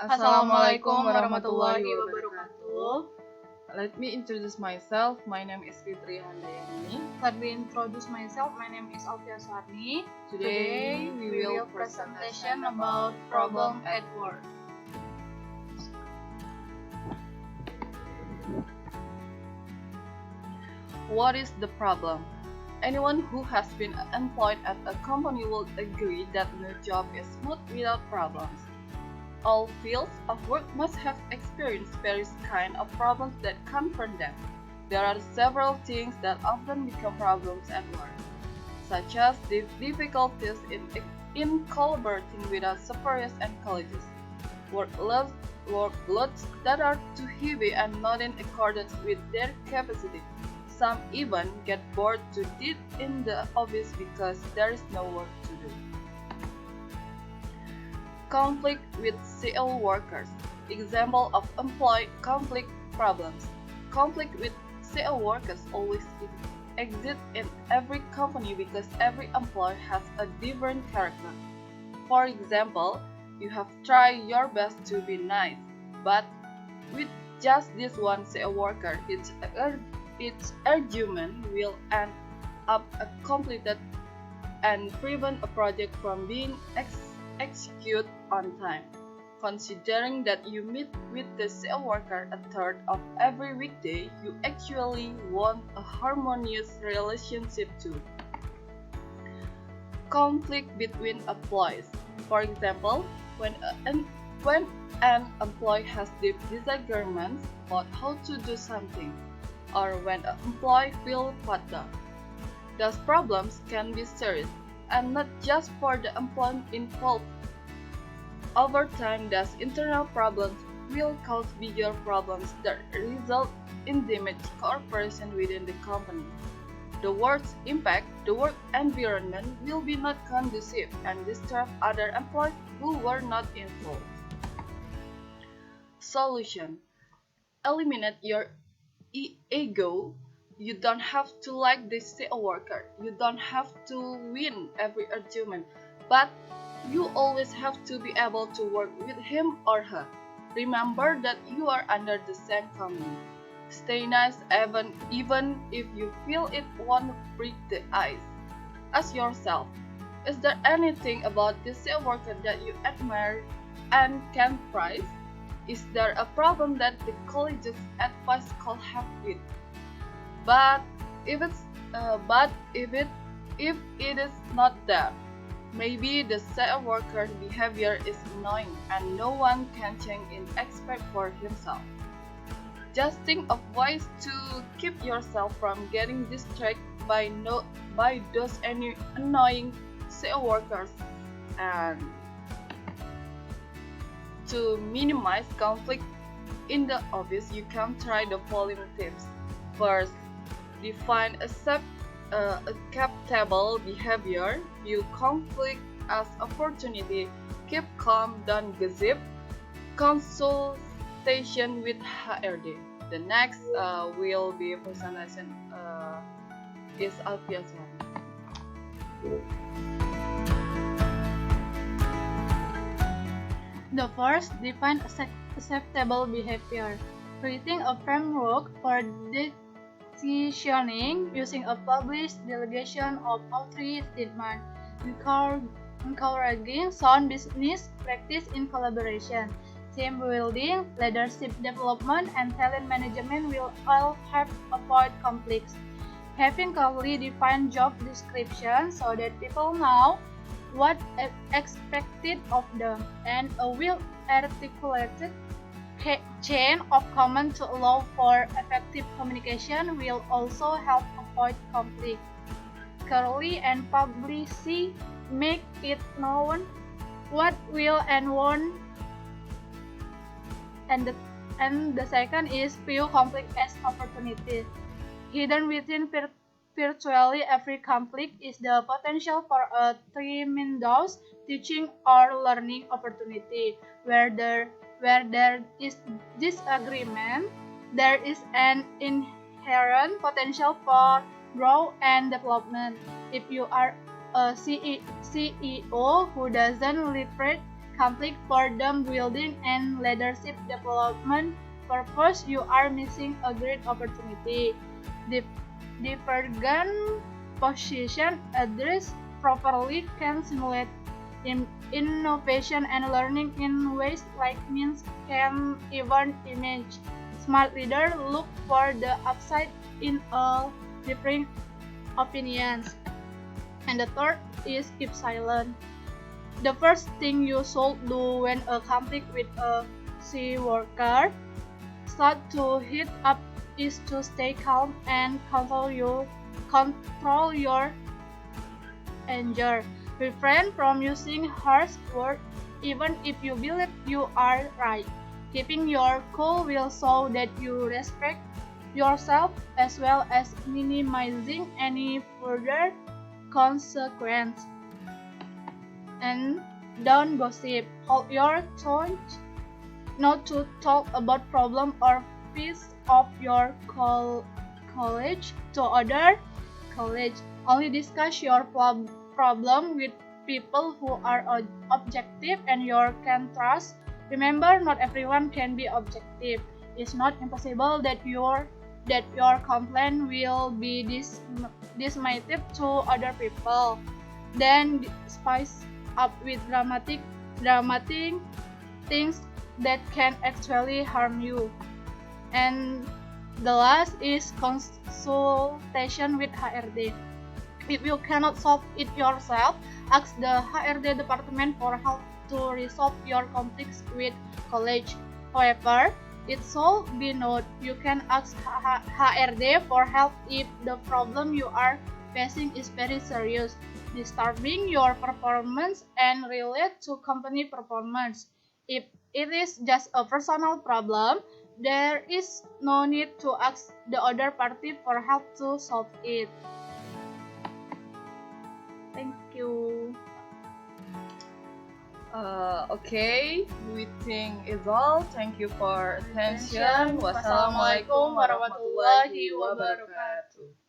Assalamualaikum warahmatullahi wabarakatuh. Let me introduce myself. My name is Fitria Handayani. Let me introduce myself. My name is Alfia Suharni. Today we will presentation about problem at work. What is the problem? Anyone who has been employed at a company will agree that no job is smooth without problems. All fields of work must have experienced various kinds of problems that confront them. There are several things that often become problems at work, such as the difficulties in collaborating with our superiors and colleagues, workloads that are too heavy and not in accordance with their capacity. Some even get bored to death in the office because there is no work to do. Conflict with CL workers. Example of employee conflict problems. Conflict with CL workers always exists in every company because every employee has a different character. For example, you have tried your best to be nice, but with just this one CL worker, its argument will end up completed and prevent a project from being executed on time. Considering that you meet with the CL worker a third of every weekday, you actually want a harmonious relationship too. Conflict between employees. For example, when an employee has deep disagreements about how to do something, or when an employee feels put down. Those problems can be serious, and not just for the employee involved. Over time, those internal problems will cause bigger problems that result in damaged cooperation within the company. The work's impact, the work environment will be not conducive and disturb other employees who were not involved. Solution: eliminate your ego. You don't have to like the CEO worker. You don't have to win every argument, but you always have to be able to work with him or her. Remember that you are under the same company. Stay nice even if you feel it won't break the ice. Ask yourself, is there anything about this CEO worker that you admire and can praise? Is there a problem that the college's advice could help with? But if it is not there, maybe the CL worker's behavior is annoying and no one can change it except for himself. Just think of ways to keep yourself from getting distracted by those annoying CL workers and to minimize conflict in the office, you can try the following tips. First, define acceptable behavior. View conflict as opportunity. Keep calm, don't gossip. Consultation with HRD. The next will be presentation is Alfia. The first, define acceptable behavior. Creating a framework for decisioning using a published delegation of authority statement, encouraging sound business practice in collaboration. Team building, leadership development, and talent management will all help avoid conflicts. Having clearly defined job descriptions so that people know what is expected of them, and a well-articulated chain of command to allow for effective communication will also help avoid conflict. Clearly and publicly make it known what will and won't. And the second is view conflict as opportunity. Hidden within virtually every conflict is the potential for a tremendous teaching or learning opportunity. Where there is disagreement, there is an inherent potential for growth and development. If you are a CEO who doesn't liberate conflict for team building and leadership development purpose, you are missing a great opportunity. The divergent position addressed properly can simulate innovation and learning in ways like means can even image. Smart leader look for the upside in all differing opinions. And the third is keep silent. The first thing you should do when a conflict with a C worker start to heat up is to stay calm and control your anger. Refrain from using harsh words even if you believe you are right. Keeping your cool will show that you respect yourself as well as minimizing any further consequence. And don't gossip. Hold your tongue not to talk about problem or piece of your college to other college. Only discuss your problem with people who are objective and you can trust. Remember, not everyone can be objective. It's not impossible that your complaint will be dismissive to other people. Then spice up with dramatic things that can actually harm you. And the last is consultation with HRD. If you cannot solve it yourself, ask the HRD department for help to resolve your conflicts with college. However, it should be noted you can ask HRD for help if the problem you are facing is very serious, disturbing your performance and relate to company performance. If it is just a personal problem, there is no need to ask the other party for help to solve it. Thank you. Okay, we think is all. Thank you for attention. Wassalamualaikum warahmatullahi wabarakatuh.